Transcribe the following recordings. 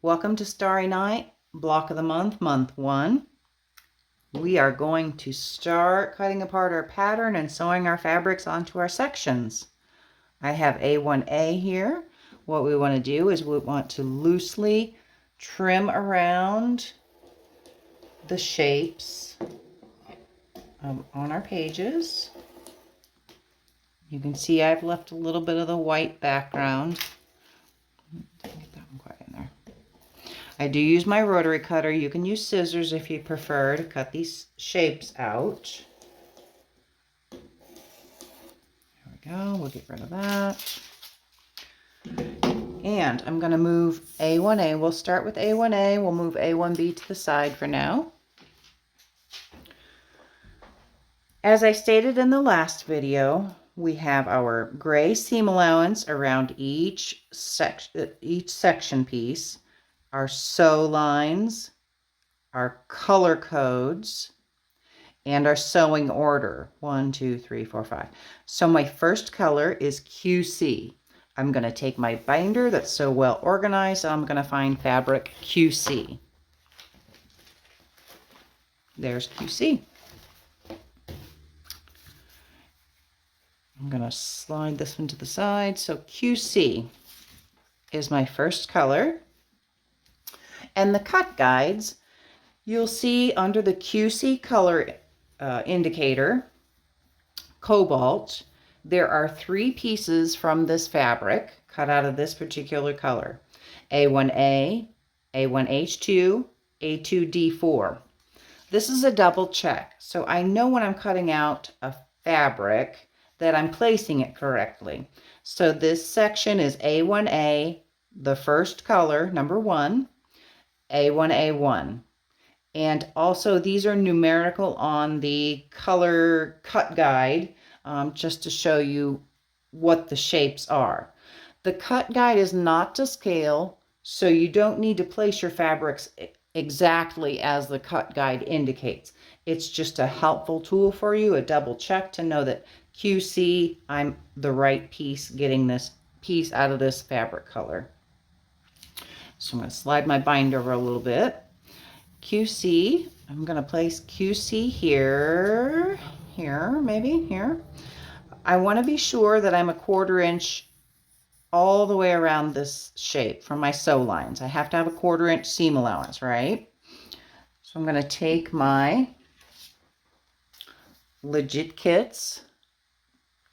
Welcome to Starry Night, block of the month, month 1. We are going to start cutting apart our pattern and sewing our fabrics onto our sections. I have A1A here. What we want to do is we want to loosely trim around the shapes on our pages. You can see I've left a little bit of the white background. Didn't get that one quite in there. I do use my rotary cutter. You can use scissors if you prefer to cut these shapes out. There we go. We'll get rid of that. And I'm going to move A1A. We'll start with A1A. We'll move A1B to the side for now. As I stated in the last video, we have our gray seam allowance around each section piece, our sew lines, our color codes, and our sewing order. 1, 2, 3, 4, 5. So my first color is QC. I'm going to take my binder that's so well organized, and I'm going to find fabric QC. There's QC. I'm going to slide this one to the side. So QC is my first color. And the cut guides, you'll see under the QC color indicator, cobalt, there are 3 pieces from this fabric cut out of this particular color. A1A, A1H2, A2D4. This is a double check. So I know when I'm cutting out a fabric that I'm placing it correctly. So this section is A1A, the first color, number 1, A1A1. And also these are numerical on the color cut guide, just to show you what the shapes are. The cut guide is not to scale, so you don't need to place your fabrics exactly as the cut guide indicates. It's just a helpful tool for you, a double check to know that QC, I'm the right piece getting this piece out of this fabric color. So I'm going to slide my binder over a little bit. QC, I'm going to place QC here, maybe here. I want to be sure that I'm a 1/4 inch all the way around this shape from my sew lines. I have to have a 1/4 inch seam allowance, right? So I'm going to take my Legit Kits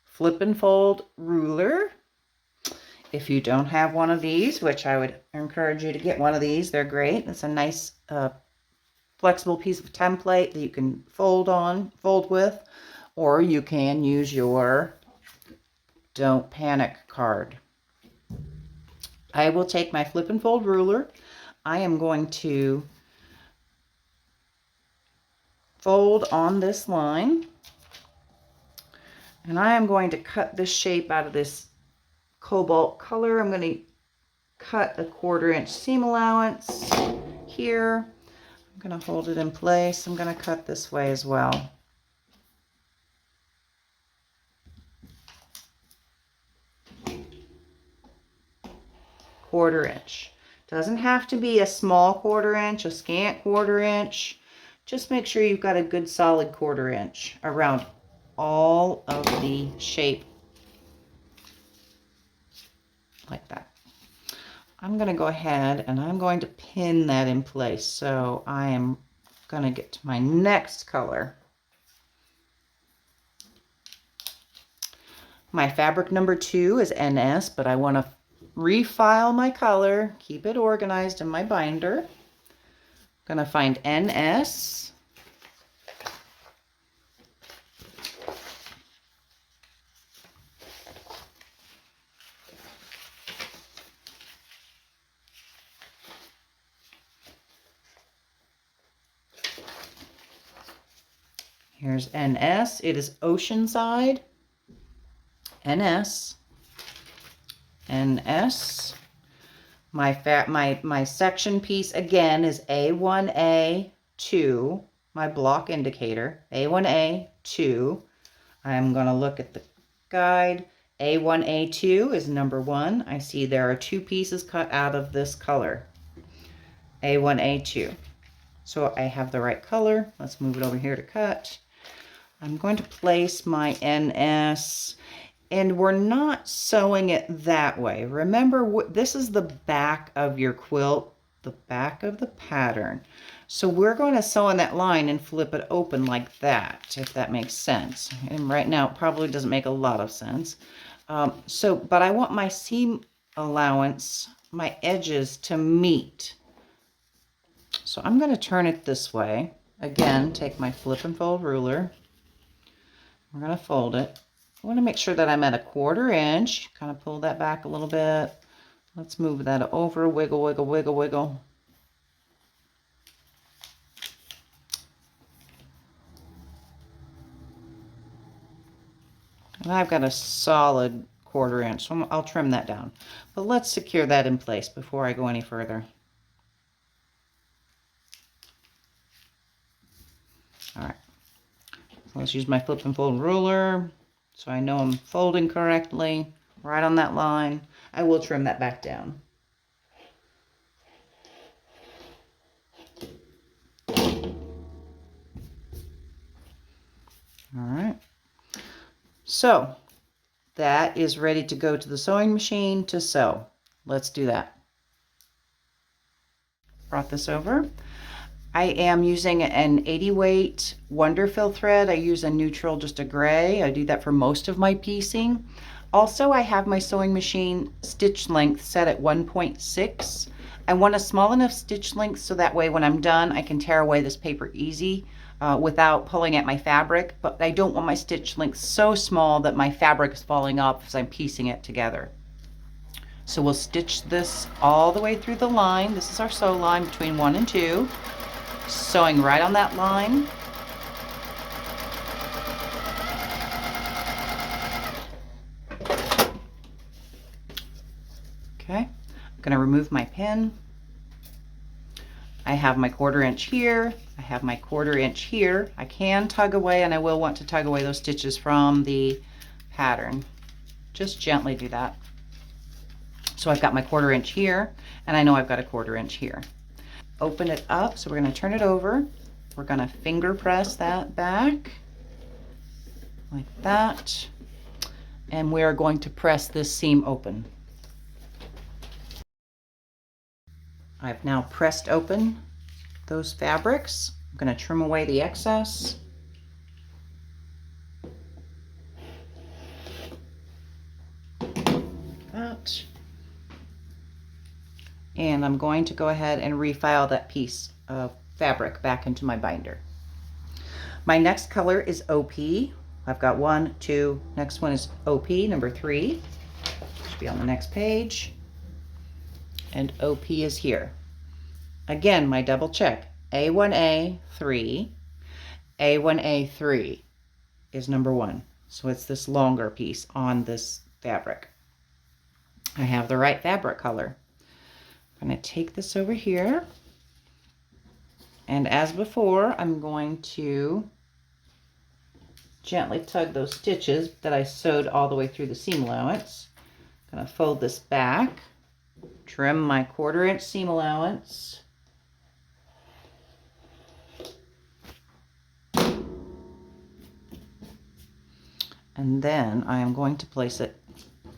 flip and fold ruler. If you don't have one of these, which I would encourage you to get one of these, they're great. It's a nice flexible piece of template that you can fold with, or you can use your Don't Panic card. I will take my flip and fold ruler. I am going to fold on this line, and I am going to cut this shape out of this cobalt color. I'm going to cut a 1/4 inch seam allowance here. I'm going to hold it in place. I'm going to cut this way as well. Quarter inch. Doesn't have to be a small 1/4 inch, a scant 1/4 inch. Just make sure you've got a good solid 1/4 inch around all of the shape. Like that. I'm going to go ahead and I'm going to pin that in place. So I am going to get to my next color. My fabric number 2 is NS, but I want to refile my color, keep it organized in my binder. I'm going to find NS. Here's NS. It is Oceanside. NS. NS. My section piece again is A1A2. My block indicator. A1A2. I'm going to look at the guide. A1A2 is number 1. I see there are 2 pieces cut out of this color. A1, A2. So I have the right color. Let's move it over here to cut. I'm going to place my NS, and we're not sewing it that way. Remember, this is the back of your quilt, the back of the pattern. So we're going to sew on that line and flip it open like that, if that makes sense. And right now it probably doesn't make a lot of sense. But I want my seam allowance, my edges to meet. So I'm going to turn it this way. Again, take my flip and fold ruler. We're going to fold it. I want to make sure that I'm at a 1/4 inch. Kind of pull that back a little bit. Let's move that over. Wiggle, wiggle, wiggle, wiggle. And I've got a solid 1/4 inch, so I'll trim that down. But let's secure that in place before I go any further. All right. So let's use my flip and fold ruler so I know I'm folding correctly, right on that line. I will trim that back down. All right. So that is ready to go to the sewing machine to sew. Let's do that. Brought this over. I am using an 80 weight Wonderfill thread. I use a neutral, just a gray. I do that for most of my piecing. Also, I have my sewing machine stitch length set at 1.6. I want a small enough stitch length so that way when I'm done, I can tear away this paper easy without pulling at my fabric. But I don't want my stitch length so small that my fabric is falling off as I'm piecing it together. So we'll stitch this all the way through the line. This is our sew line between 1 and 2. Sewing right on that line. Okay, I'm going to remove my pin. I have my 1/4 inch here. I have my 1/4 inch here. I can tug away, and I will want to tug away those stitches from the pattern. Just gently do that. So I've got my 1/4 inch here, and I know I've got a 1/4 inch here. Open it up, so we're going to turn it over. We're going to finger press that back like that, and we're going to press this seam open. I've now pressed open those fabrics. I'm going to trim away the excess. That. And I'm going to go ahead and refile that piece of fabric back into my binder. My next color is OP. I've got 1, 2, next one is OP, number 3. Should be on the next page. And OP is here. Again, my double check. A1A 3. A1A 3 is number 1. So it's this longer piece on this fabric. I have the right fabric color. I'm going to take this over here. And as before, I'm going to gently tug those stitches that I sewed all the way through the seam allowance. I'm going to fold this back, trim my 1/4 inch seam allowance. And then I am going to place it,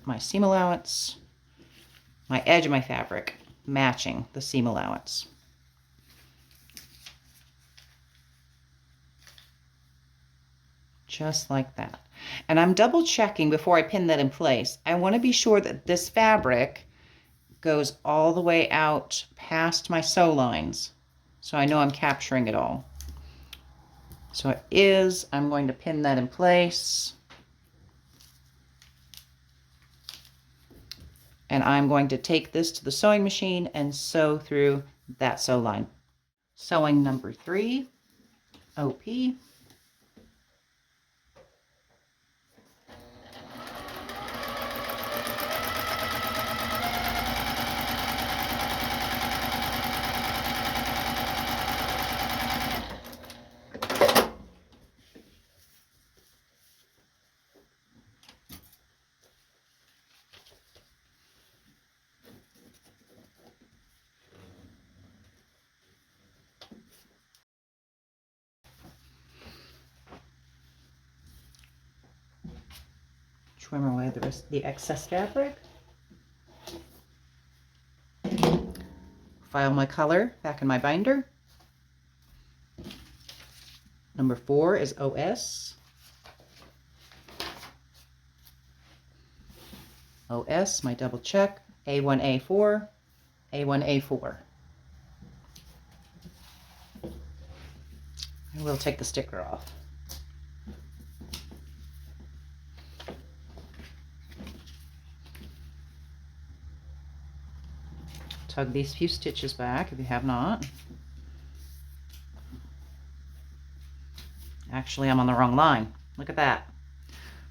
my seam allowance, my edge of my fabric, matching the seam allowance. Just like that. And I'm double checking before I pin that in place. I want to be sure that this fabric goes all the way out past my sew lines, so I know I'm capturing it all. So it is. I'm going to pin that in place. And I'm going to take this to the sewing machine and sew through that sew line. Sewing number 3, OP. trim away the excess fabric. File my color back in my binder. Number 4 is OS. OS, my double check, A1A4, A1A4. I will take the sticker off. Tug these few stitches back if you have not. Actually, I'm on the wrong line. Look at that.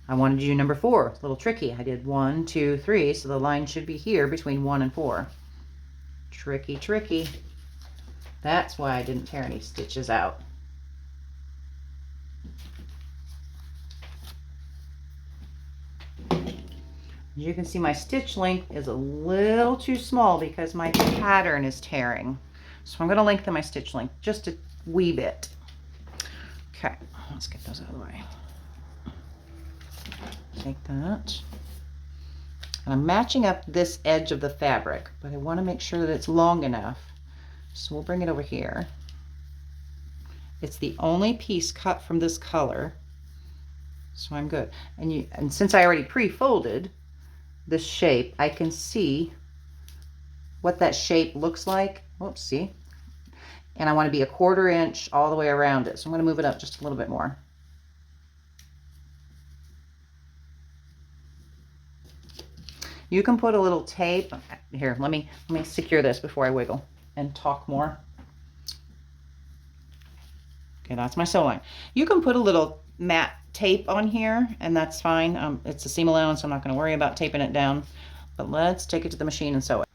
I wanted to do number 4. It's a little tricky. I did 1, 2, 3, so the line should be here between 1 and 4. Tricky, tricky. That's why I didn't tear any stitches out. As you can see, my stitch length is a little too small because my pattern is tearing. So I'm going to lengthen my stitch length just a wee bit. Okay, let's get those out of the way. Take that. And I'm matching up this edge of the fabric, but I want to make sure that it's long enough. So we'll bring it over here. It's the only piece cut from this color, so I'm good. And since I already pre-folded this shape, I can see what that shape looks like. Oops, see? And I want to be a 1/4 inch all the way around it. So I'm going to move it up just a little bit more. You can put a little tape. Here, let me secure this before I wiggle and talk more. Okay, that's my sew line. You can put a little matte tape on here, and that's fine. It's a seam allowance, so I'm not going to worry about taping it down. But let's take it to the machine and sew it.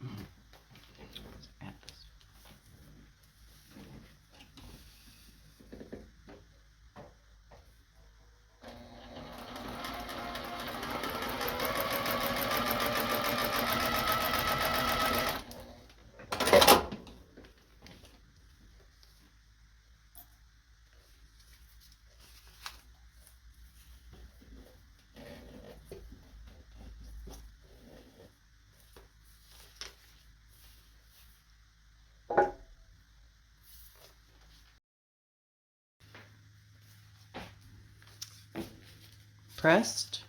Pressed.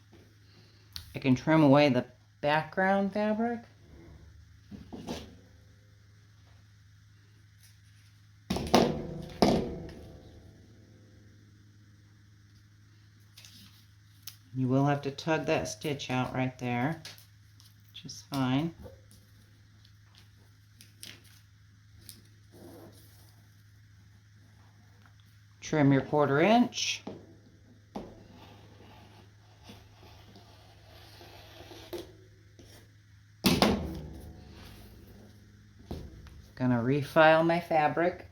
I can trim away the background fabric. You will have to tug that stitch out right there, which is fine. Trim your 1/4 inch. Gonna refile my fabric.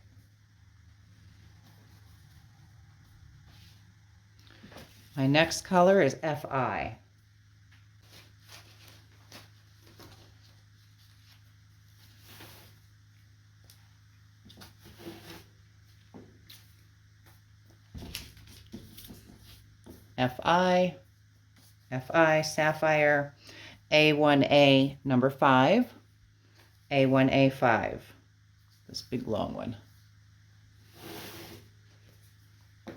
My next color is FI. FI, FI, Sapphire, A1A number 5, A1A5, this big long one. So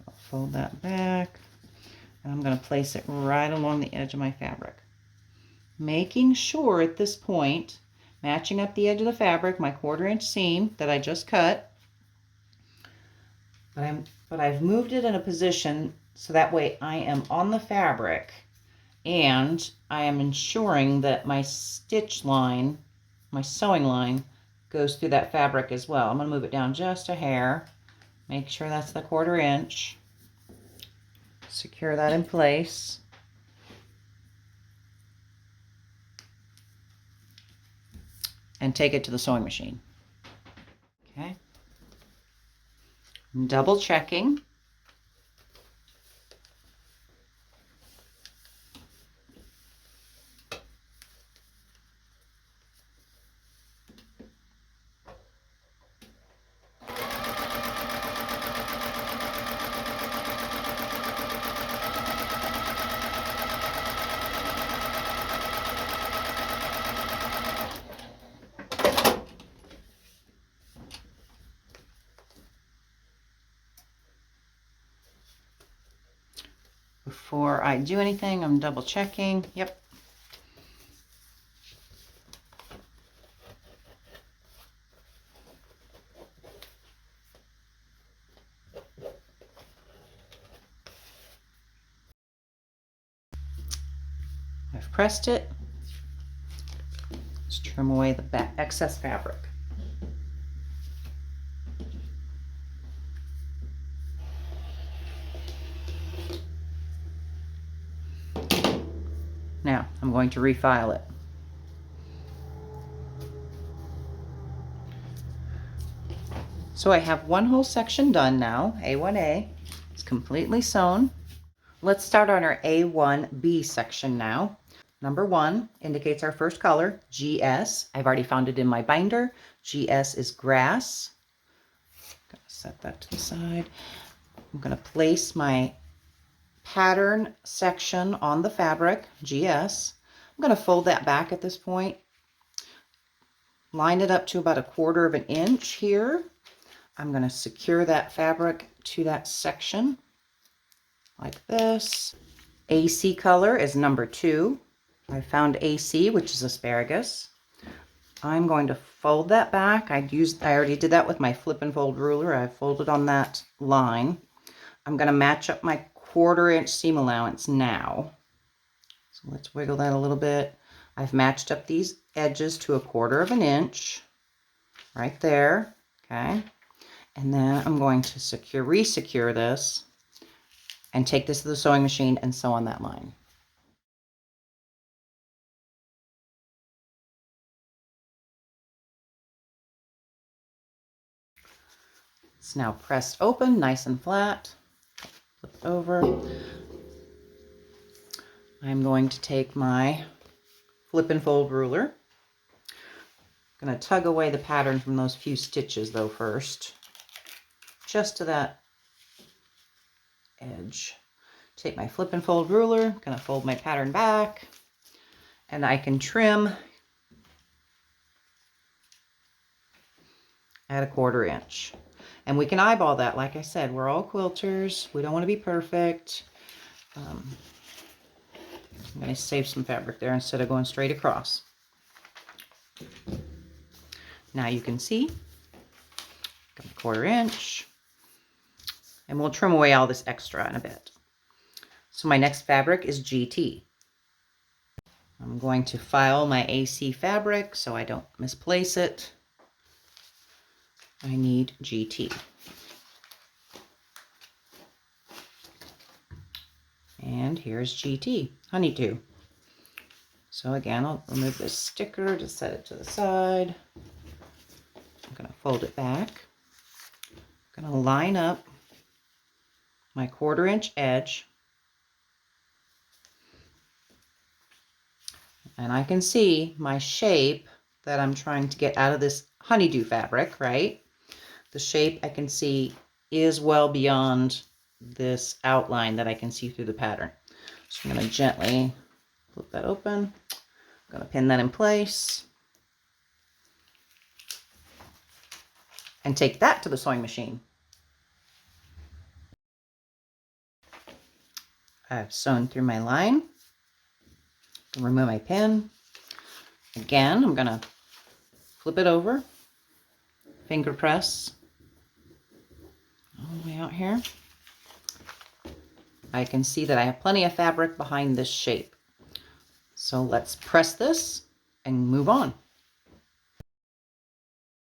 I'll fold that back, and I'm going to place it right along the edge of my fabric. Making sure at this point, matching up the edge of the fabric, my 1/4 inch seam that I just cut, but I've moved it in a position so that way I am on the fabric and I am ensuring that my stitch line, my sewing line, goes through that fabric as well. I'm going to move it down just a hair, make sure that's the 1/4 inch, secure that in place. And take it to the sewing machine. Okay. Double checking. before I do anything, I'm double checking. Yep. I've pressed it. Let's trim away the excess fabric. Now I'm going to refile it. So I have one whole section done now, A1A. It's completely sewn. Let's start on our A1B section now. Number 1 indicates our first color, GS. I've already found it in my binder. GS is grass. I'm gonna set that to the side. I'm gonna place my pattern section on the fabric, GS. I'm gonna fold that back at this point. Line it up to about 1/4 of an inch here. I'm going to secure that fabric to that section like this. AC color is number 2. I found AC, which is asparagus. I'm going to fold that back. I already did that with my flip and fold ruler. I folded on that line. I'm going to match up my 1/4 inch seam allowance now. So let's wiggle that a little bit. I've matched up these edges to 1/4 of an inch right there. Okay. And then I'm going to resecure this and take this to the sewing machine and sew on that line. It's now pressed open, nice and flat. Flip it over. I'm going to take my flip and fold ruler. I'm going to tug away the pattern from those few stitches though first, just to that edge. Take my flip and fold ruler, I'm going to fold my pattern back, and I can trim at 1/4 inch. And we can eyeball that. Like I said, we're all quilters. We don't want to be perfect. I'm going to save some fabric there instead of going straight across. Now you can see, got 1/4 inch, and we'll trim away all this extra in a bit. So my next fabric is GT. I'm going to file my AC fabric so I don't misplace it. I need GT. And here's GT, honeydew. So again, I'll remove this sticker to set it to the side. I'm going to fold it back. I'm going to line up my 1/4 inch edge. And I can see my shape that I'm trying to get out of this honeydew fabric, right? The shape I can see is well beyond this outline that I can see through the pattern. So I'm going to gently flip that open. I'm going to pin that in place and take that to the sewing machine. I've sewn through my line. Remove my pin. Again, I'm going to flip it over, finger press all the way out here. I can see that I have plenty of fabric behind this shape. So let's press this and move on.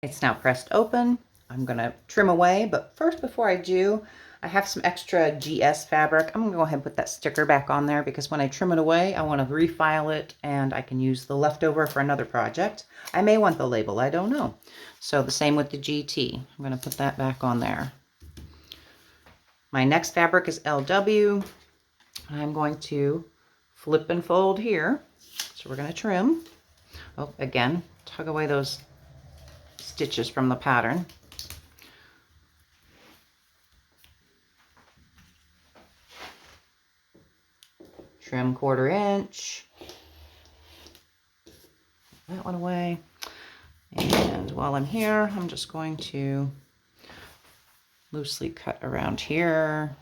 It's now pressed open. I'm going to trim away, but first, before I do, I have some extra GS fabric. I'm going to go ahead and put that sticker back on there because when I trim it away, I want to refile it and I can use the leftover for another project. I may want the label, I don't know. So the same with the GT. I'm going to put that back on there. My next fabric is LW. I'm going to flip and fold here. So we're going to trim. Oh, again, tug away those stitches from the pattern. Trim 1/4 inch. That one away. And while I'm here, I'm just going to loosely cut around here.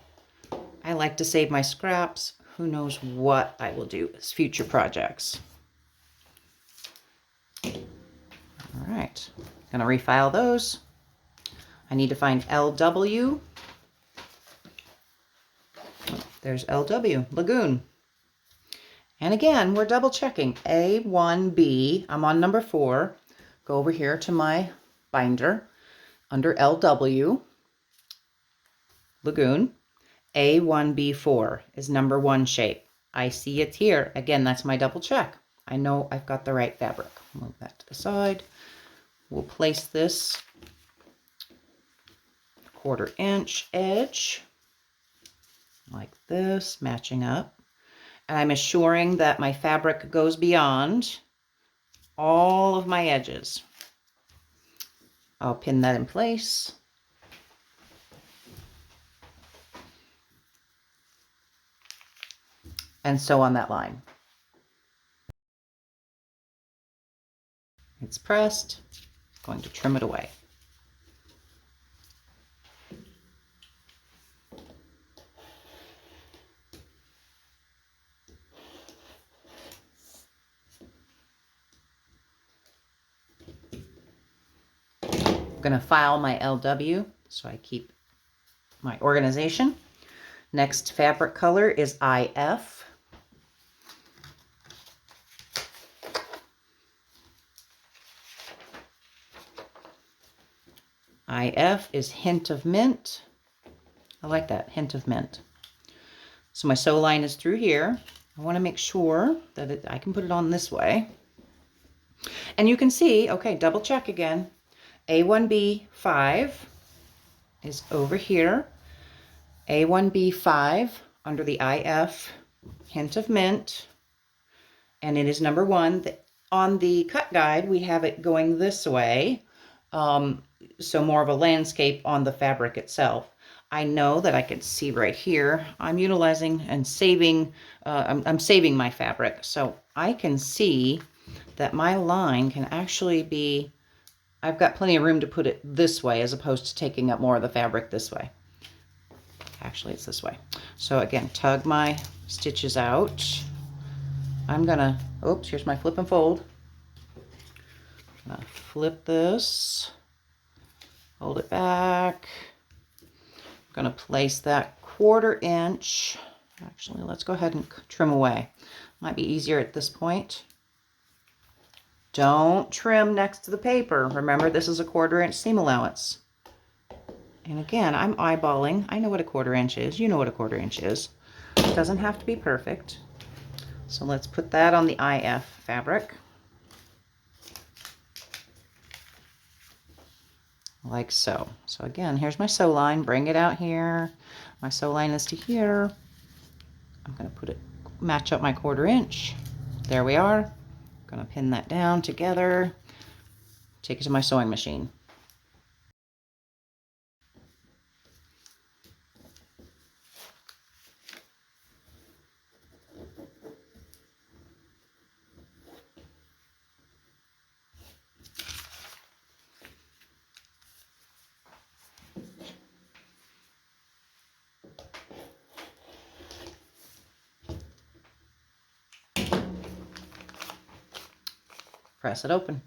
I like to save my scraps. who knows what I will do as future projects. All right, gonna refile those. I need to find LW. There's LW, Lagoon. And again, we're double checking. A1B, I'm on number 4. Go over here to my binder under LW, Lagoon. A1B4 is number 1 shape. I see it's here. Again, that's my double check. I know I've got the right fabric. Move that to the side. We'll place this 1/4 inch edge like this, matching up. And I'm assuring that my fabric goes beyond all of my edges. I'll pin that in place. And sew on that line. It's pressed. Going to trim it away. I'm going to file my LW so I keep my organization. Next fabric color is IF. IF is Hint of Mint. I like that, Hint of Mint. So my sew line is through here. I want to make sure that I can put it on this way. And you can see, okay, double check again. A1B5 is over here. A1B5 under the IF Hint of Mint. And it is number 1. On the cut guide, we have it going this way. So more of a landscape on the fabric itself. I know that I can see right here, I'm utilizing and saving, I'm saving my fabric. So I can see that my line can actually be, I've got plenty of room to put it this way as opposed to taking up more of the fabric this way. Actually, it's this way. So again, tug my stitches out. I'm gonna, oops, here's my flip and fold. I'm gonna flip this, hold it back. I'm gonna place that 1/4 inch. Actually, let's go ahead and trim away. Might be easier at this point. Don't trim next to the paper. Remember, this is a 1/4 inch seam allowance. And again, I'm eyeballing. I know what a 1/4 inch is. You know what a 1/4 inch is. It doesn't have to be perfect. So let's put that on the IF fabric. Like so. So again, here's my sew line. Bring it out here. My sew line is to here. I'm going to put it, match up my 1/4 inch. There we are. I'm going to pin that down together. Take it to my sewing machine. Press it open.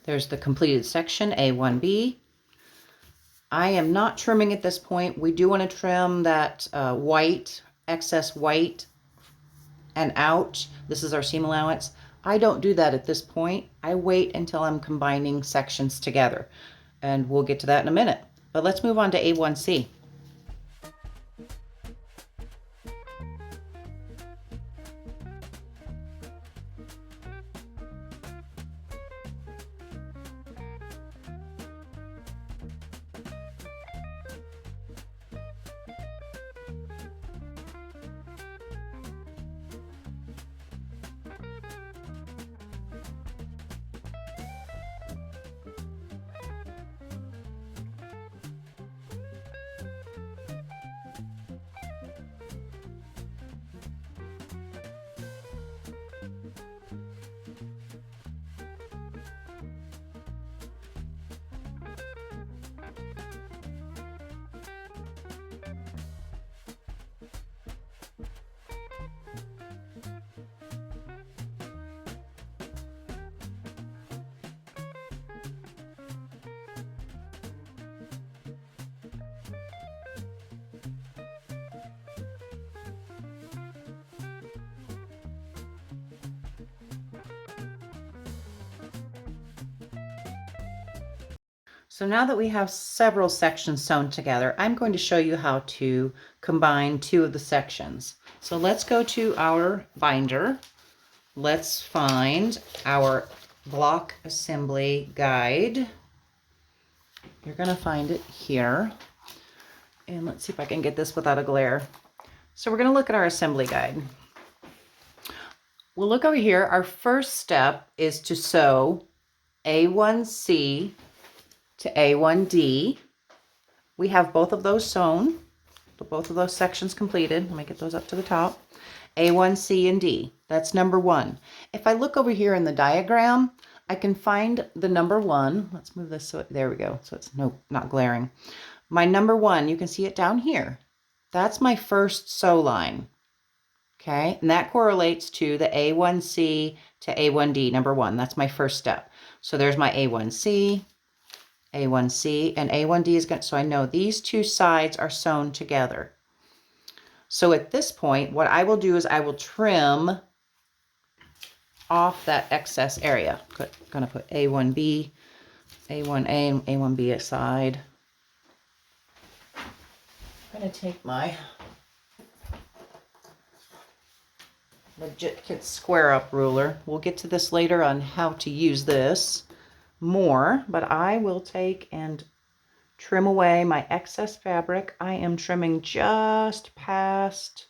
There's the completed section, A1B. I am not trimming at this point. We do want to trim that white, excess white and out. This is our seam allowance. I don't do that at this point. I wait until I'm combining sections together. And we'll get to that in a minute. But let's move on to A1C. So now that we have several sections sewn together, I'm going to show you how to combine two of the sections. So let's go to our binder. Let's find our block assembly guide. You're going to find it here. And let's see if I can get this without a glare. So we're going to look at our assembly guide. We'll look over here. Our first step is to sew A1C to A1D. We have both of those sewn, both of those sections completed. Let me get those up to the top. A1C and D. That's number 1. If I look over here in the diagram, I can find the number 1. Let's move this so there we go. So it's not glaring. My number 1, you can see it down here. That's my first sew line. Okay, and that correlates to the A1C to A1D, number 1. That's my first step. So there's my A1C, A1C, and A1D is good. So I know these two sides are sewn together. So at this point, what I will do is I will trim off that excess area. Going to put A1B, A1A, and A1B aside. I'm going to take my Legit Kit Square Up ruler. We'll get to this later on how to use this more, but I will take and trim away my excess fabric. I am trimming just past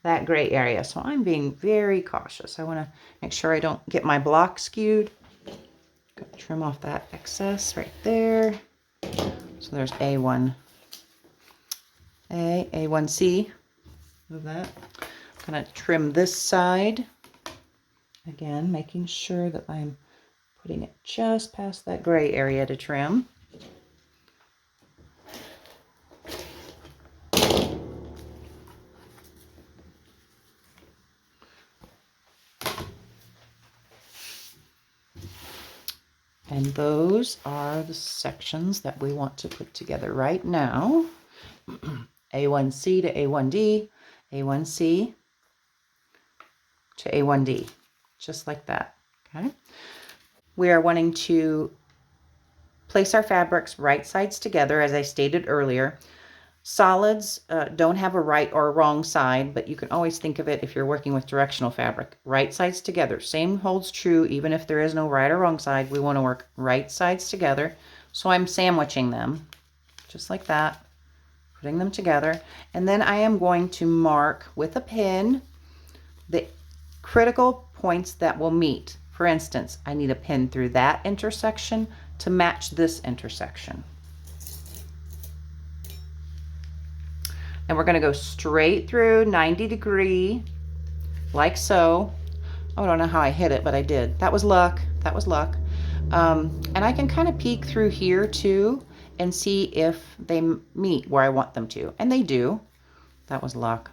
that gray area, so I'm being very cautious. I want to make sure I don't get my block skewed. Trim off that excess right there. So there's A1A, A1C. Move that. I'm going to trim this side. Again, making sure that I'm putting it just past that gray area to trim. And those are the sections that we want to put together right now. A1C to A1D, A1C to A1D, just like that, okay? We are wanting to place our fabrics right sides together, as I stated earlier. Solids don't have a right or a wrong side, but you can always think of it if you're working with directional fabric. Right sides together. Same holds true even if there is no right or wrong side. We want to work right sides together. So I'm sandwiching them just like that, putting them together. And then I am going to mark with a pin the critical points that will meet. For instance, I need a pin through that intersection to match this intersection. And we're going to go straight through 90 degree, like so. Oh, I don't know how I hit it, but I did. That was luck. That was luck. And I can kind of peek through here too and see if they meet where I want them to. And they do. That was luck.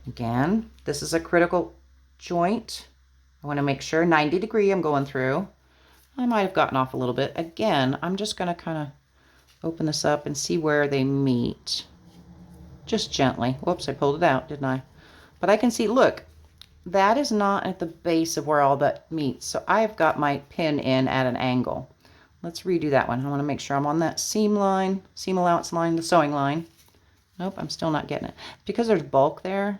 Again, this is a critical joint. I want to make sure 90 degree I'm going through. I might have gotten off a little bit. Again, I'm just going to kind of open this up and see where they meet. Just gently. Whoops, I pulled it out, didn't I? But I can see, look, that is not at the base of where all that meets. So I've got my pin in at an angle. Let's redo that one. I want to make sure I'm on that seam line, seam allowance line, the sewing line. Nope, I'm still not getting it. Because there's bulk there.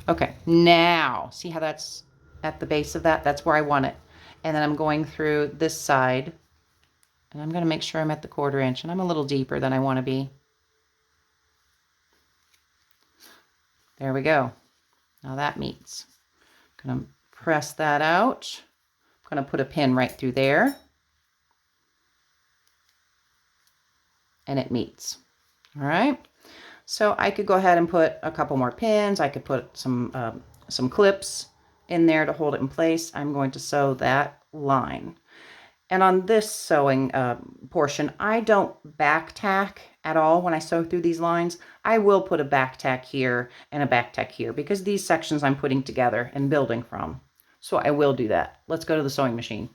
Okay, now, see how that's at the base of that? That's where I want it. And then I'm going through this side. And I'm going to make sure I'm at the 1/4 inch. And I'm a little deeper than I want to be. There we go. Now that meets. I'm going to press that out. I'm going to put a pin right through there. And it meets. All right. So I could go ahead and put a couple more pins. I could put some clips in there to hold it in place. I'm going to sew that line. And on this sewing portion, I don't back tack at all when I sew through these lines. I will put a back tack here and a back tack here because these sections I'm putting together and building from. So I will do that. Let's go to the sewing machine.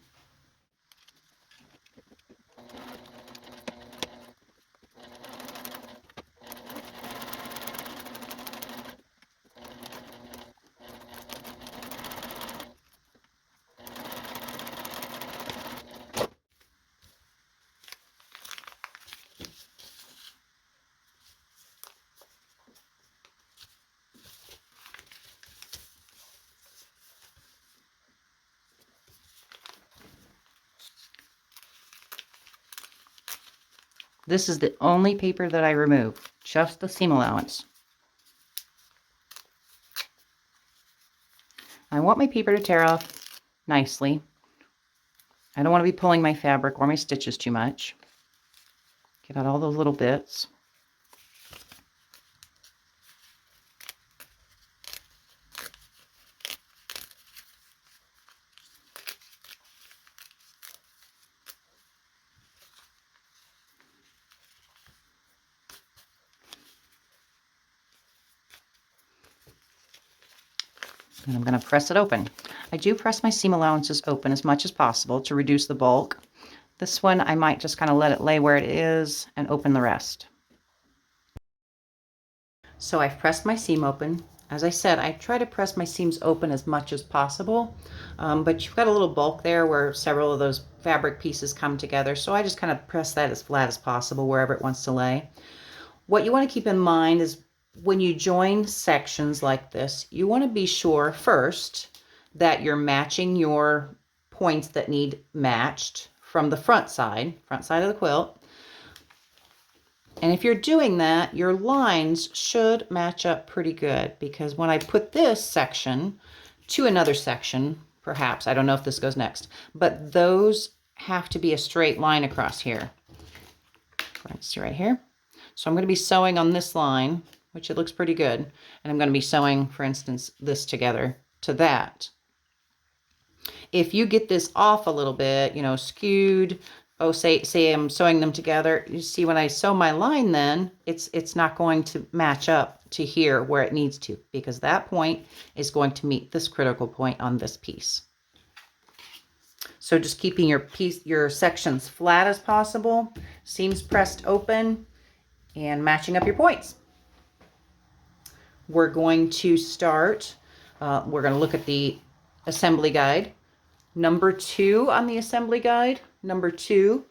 This is the only paper that I remove, just the seam allowance. I want my paper to tear off nicely. I don't want to be pulling my fabric or my stitches too much. Get out all those little bits. And I'm going to press it open. I do press my seam allowances open as much as possible to reduce the bulk. This one, I might just kind of let it lay where it is and open the rest. So I've pressed my seam open. As I said, I try to press my seams open as much as possible, but you've got a little bulk there where several of those fabric pieces come together. So I just kind of press that as flat as possible wherever it wants to lay. What you want to keep in mind is when you join sections like this, you want to be sure first that you're matching your points that need matched from the front side of the quilt. And if you're doing that, your lines should match up pretty good, because when I put this section to another section, perhaps, I don't know if this goes next, but those have to be a straight line across here. See right here. So I'm going to be sewing on this line, which it looks pretty good. And I'm going to be sewing, for instance, this together to that. If you get this off a little bit, you know, skewed, oh, say I'm sewing them together, you see when I sew my line, then it's not going to match up to here where it needs to, because that point is going to meet this critical point on this piece. So just keeping your sections flat as possible, seams pressed open, and matching up your points. We're going to start, we're going to look at the assembly guide. Number 2 on the assembly guide, number 2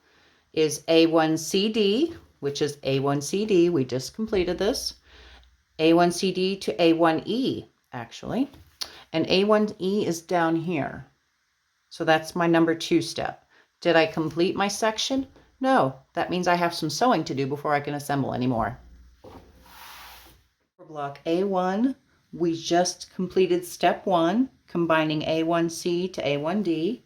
is A1CD, which is A1CD. We just completed this. A1CD to A1E, actually. And A1E is down here. So that's my number 2 step. Did I complete my section? No, that means I have some sewing to do before I can assemble anymore. For block A1, we just completed step 1, combining A1C to A1D.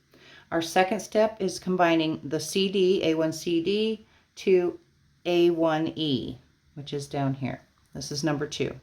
Our second step is combining the CD, A1CD, to A1E, which is down here. This is number 2.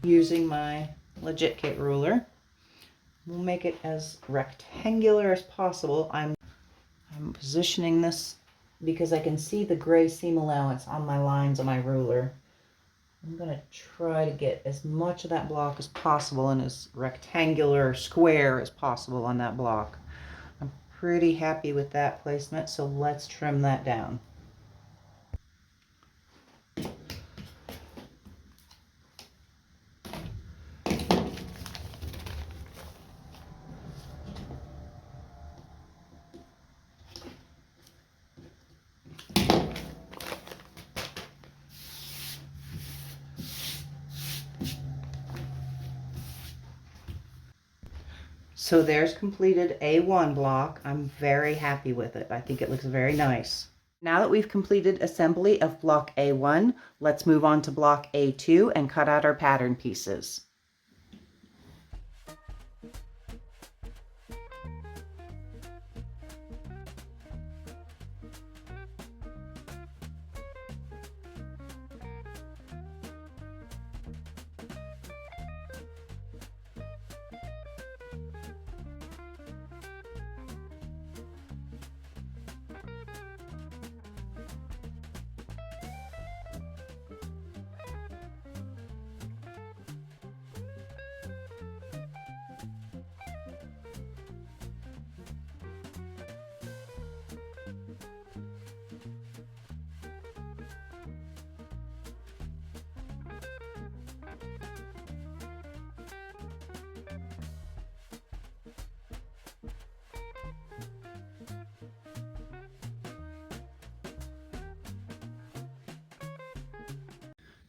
using my Legit Kit ruler. We'll make it as rectangular as possible. I'm positioning this because I can see the gray seam allowance on my lines on my ruler. I'm going to try to get as much of that block as possible and as rectangular or square as possible on that block. I'm pretty happy with that placement, so let's trim that down. So there's completed A1 block. I'm very happy with it. I think it looks very nice. Now that we've completed assembly of block A1, let's move on to block A2 and cut out our pattern pieces.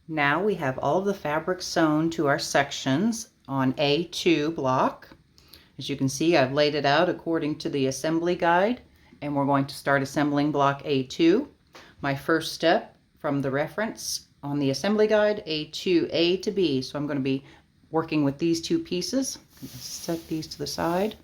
Now we have all of the fabric sewn to our sections on A2 block. As you can see, I've laid it out according to the assembly guide, and we're going to start assembling block A2. My first step from the reference on the assembly guide, A2A to B. So I'm going to be working with these two pieces. I'm going to set these to the side.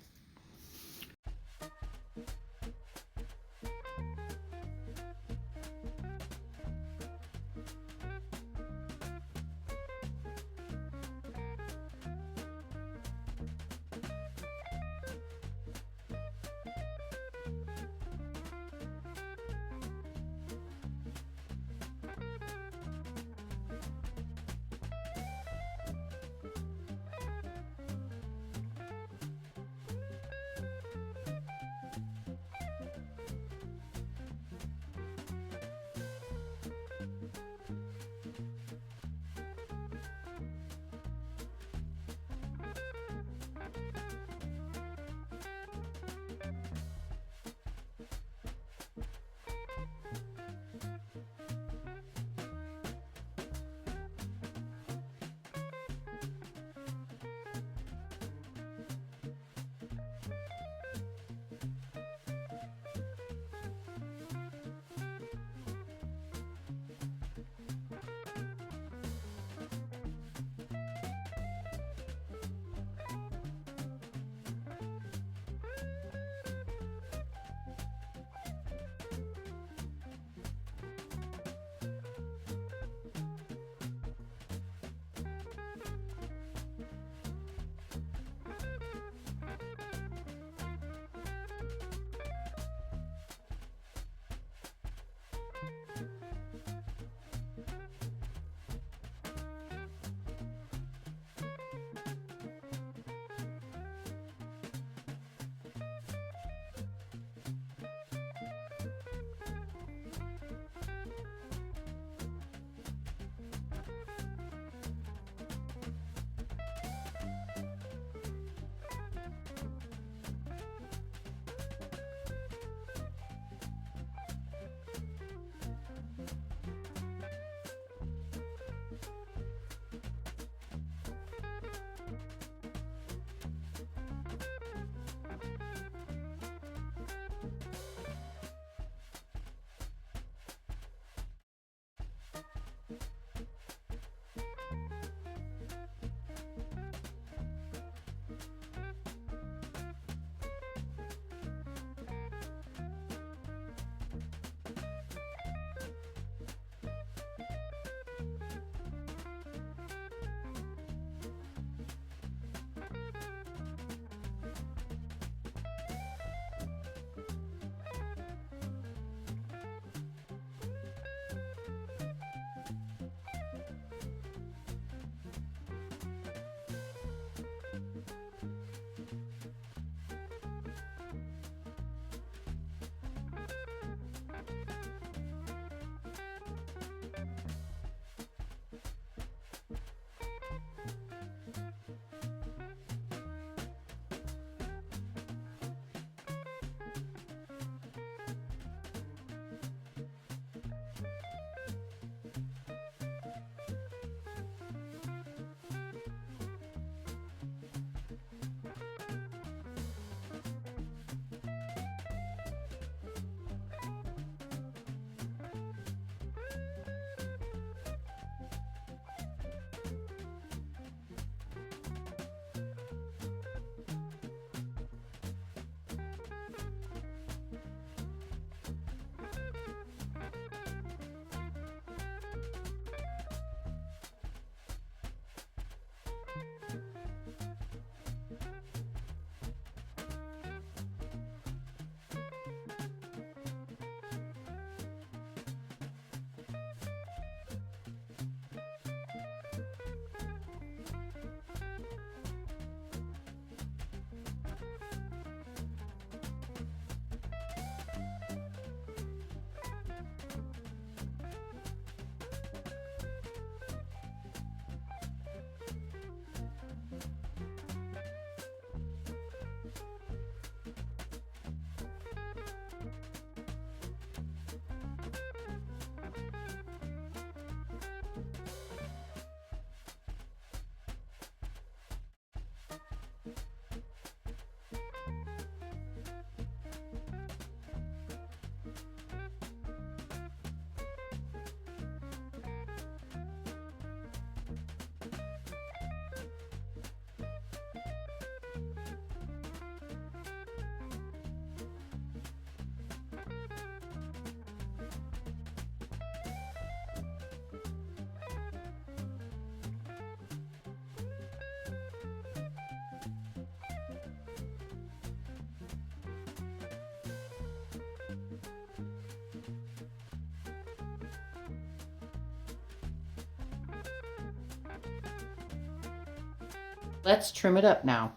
Let's trim it up now.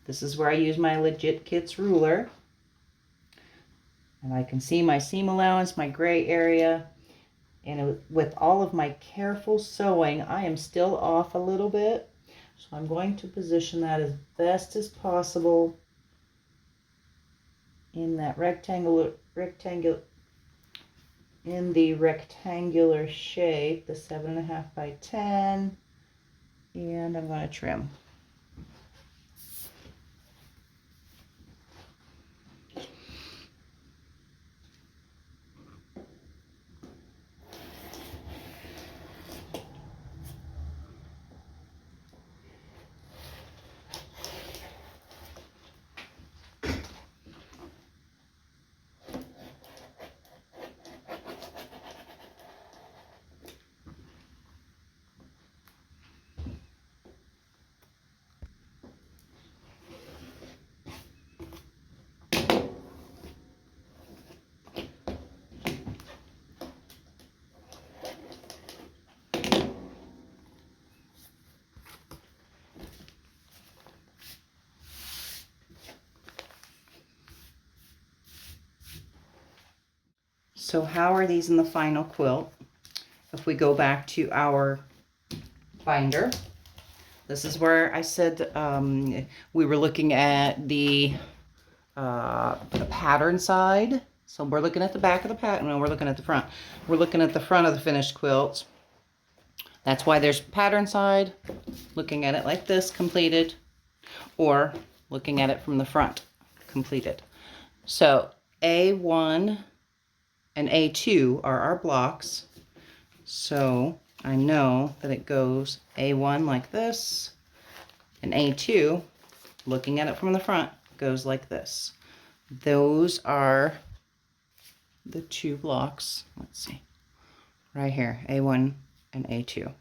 This is where I use my Legit Kits ruler. And I can see my seam allowance, my gray area. And with all of my careful sewing, I am still off a little bit. So I'm going to position that as best as possible in that rectangular shape, the 7.5 by 10, and I'm going to trim. So how are these in the final quilt? If we go back to our binder, this is where I said we were looking at the pattern side. So we're looking at the back of the pattern, and we're looking at the front. We're looking at the front of the finished quilt. That's why there's pattern side, looking at it like this, completed, or looking at it from the front, completed. So A1 and A2 are our blocks. So I know that it goes A1 like this, and A2, looking at it from the front, goes like this. Those are the two blocks. Let's see, right here, A1 and A2.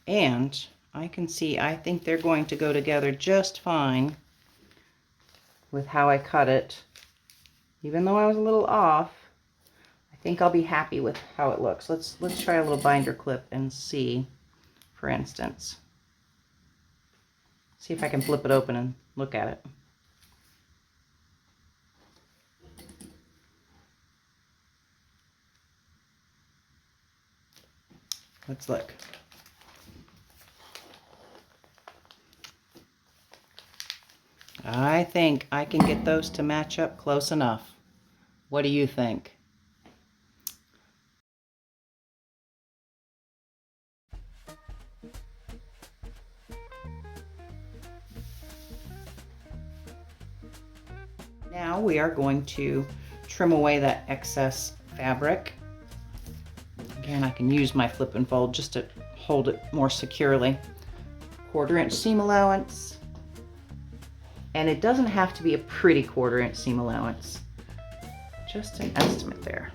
And I can see, I think they're going to go together just fine with how I cut it. Even though I was a little off, I think I'll be happy with how it looks. Let's try a little binder clip and see, for instance. See if I can flip it open and look at it. Let's look. I think I can get those to match up close enough. What do you think? Now we are going to trim away that excess fabric. Again, I can use my flip and fold just to hold it more securely. 1/4 inch seam allowance. And it doesn't have to be a pretty 1/4 inch seam allowance. Just an estimate there.